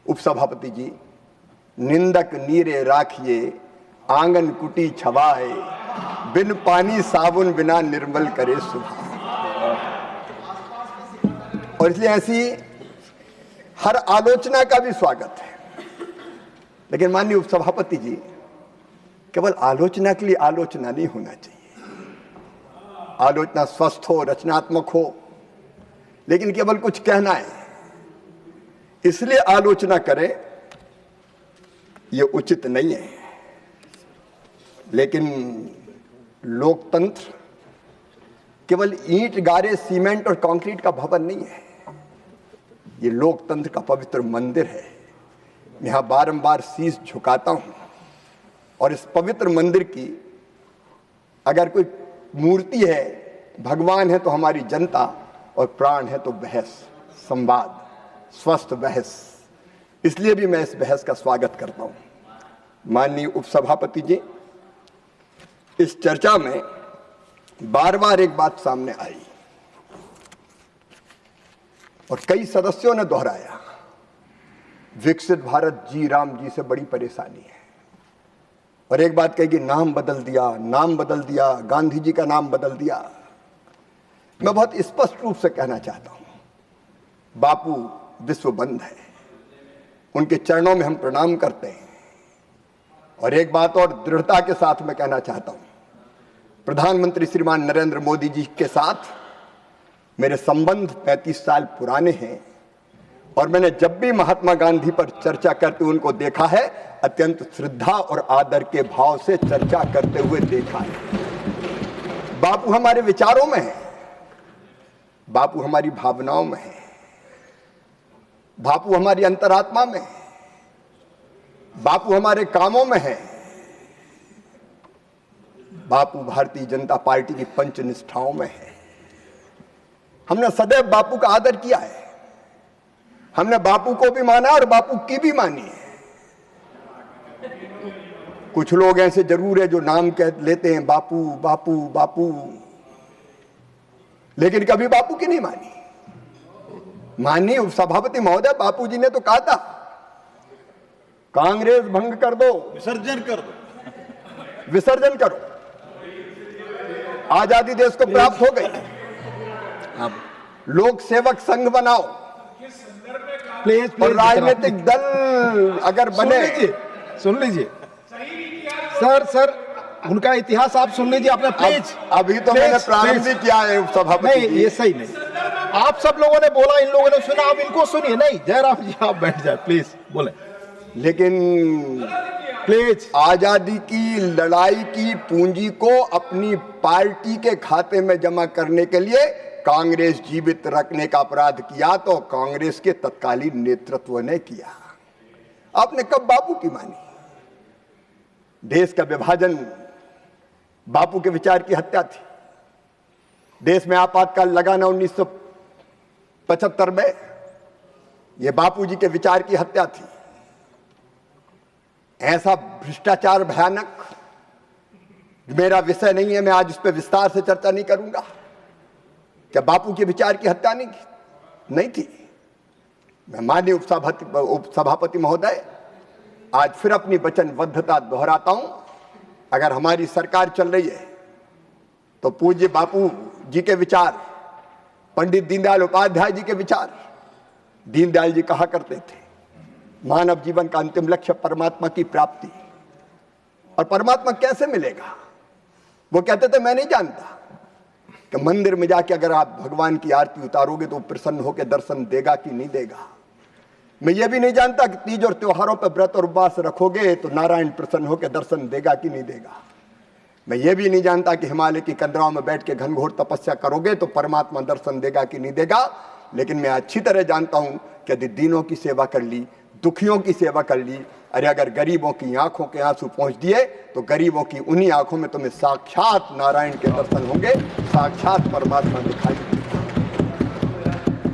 उपसभापति जी, निंदक नीरे राखिए आंगन कुटी छवाए, बिन पानी साबुन बिना निर्मल करे सुबह। और इसलिए ऐसी हर आलोचना का भी स्वागत है। लेकिन माननीय उपसभापति जी, केवल आलोचना के लिए आलोचना नहीं होना चाहिए। आलोचना स्वस्थ हो, रचनात्मक हो, लेकिन केवल कुछ कहना है इसलिए आलोचना करें, यह उचित नहीं है। लेकिन लोकतंत्र केवल ईंट गारे सीमेंट और कंक्रीट का भवन नहीं है। ये लोकतंत्र का पवित्र मंदिर है। यहां बारंबार शीश झुकाता हूं और इस पवित्र मंदिर की अगर कोई मूर्ति है, भगवान है तो हमारी जनता, और प्राण है तो बहस, संवाद, स्वस्थ बहस। इसलिए भी मैं इस बहस का स्वागत करता हूं। माननीय उपसभापति जी, इस चर्चा में बार बार एक बात सामने आई और कई सदस्यों ने दोहराया, विकसित भारत जी राम जी से बड़ी परेशानी है। और एक बात कही कि नाम बदल दिया, गांधी जी का नाम बदल दिया। मैं बहुत स्पष्ट रूप से कहना चाहता हूं, बापू विश्व बंद है, उनके चरणों में हम प्रणाम करते हैं। और एक बात और दृढ़ता के साथ मैं कहना चाहता हूं, प्रधानमंत्री श्रीमान नरेंद्र मोदी जी के साथ मेरे संबंध 35 साल पुराने हैं और मैंने जब भी महात्मा गांधी पर चर्चा करते उनको देखा है, अत्यंत श्रद्धा और आदर के भाव से चर्चा करते हुए देखा है। बापू हमारे विचारों में है, बापू हमारी भावनाओं में है, बापू हमारी अंतरात्मा में है, बापू हमारे कामों में है। बापू भारतीय जनता पार्टी की पंच निष्ठाओं में है। हमने सदैव बापू का आदर किया है। हमने बापू को भी माना और बापू की भी मानी है। कुछ लोग ऐसे जरूर है जो नाम कह लेते हैं बापू बापू बापू, लेकिन कभी बापू की नहीं मानी। माननीय उपसभापति महोदय, बापू जी ने तो कहा था कांग्रेस भंग कर दो, विसर्जन करो। आजादी देश को प्राप्त हो गई, अब लोक सेवक संघ बनाओ। और राजनीतिक दल अगर बने, सुन लीजिए सर, उनका इतिहास आप सुन लीजिए अपना प्लीज। अभी तो मैंने प्रारंभ ही किया है उपसभापति। नहीं, ये सही नहीं। आप सब लोगों ने बोला, इन लोगों ने सुना, आप इनको सुनिए। नहीं, जयराम जी आप बैठ जाए प्लीज, बोले। लेकिन प्लीज, आजादी की लड़ाई की पूंजी को अपनी पार्टी के खाते में जमा करने के लिए कांग्रेस जीवित रखने का अपराध किया तो कांग्रेस के तत्कालीन नेतृत्व ने किया। आपने कब बापू की मानी? देश का विभाजन बापू के विचार की हत्या थी। देश में आपातकाल लगाना 1975 में, यह बापू जी के विचार की हत्या थी। ऐसा भ्रष्टाचार भयानक मेरा विषय नहीं है, मैं आज उस पर विस्तार से चर्चा नहीं करूंगा। क्या बापू के विचार की हत्या नहीं थी? मैं माननीय उपसभापति महोदय आज फिर अपनी वचनबद्धता दोहराता हूं। अगर हमारी सरकार चल रही है तो पूज्य बापू जी के विचार, पंडित दीनदयाल उपाध्याय जी के विचार। दीनदयाल जी कहा करते थे, मानव जीवन का अंतिम लक्ष्य परमात्मा की प्राप्ति। और परमात्मा कैसे मिलेगा? वो कहते थे, मैं नहीं जानता कि मंदिर में जाके अगर आप भगवान की आरती उतारोगे तो प्रसन्न होकर दर्शन देगा कि नहीं देगा। मैं ये भी नहीं जानता कि तीज और त्योहारों पर व्रत और उपवास रखोगे तो नारायण प्रसन्न होकर दर्शन देगा कि नहीं देगा। मैं ये भी नहीं जानता कि हिमालय की कंदराओं में बैठ के घनघोर तपस्या करोगे तो परमात्मा दर्शन देगा कि नहीं देगा। लेकिन मैं अच्छी तरह जानता हूं कि यदि दीनों की सेवा कर ली, दुखियों की सेवा कर ली, अरे अगर गरीबों की आंखों के आंसू पहुंच दिए तो गरीबों की उन्हीं आंखों में तुम्हें साक्षात नारायण के दर्शन होंगे, साक्षात परमात्मा दिखाई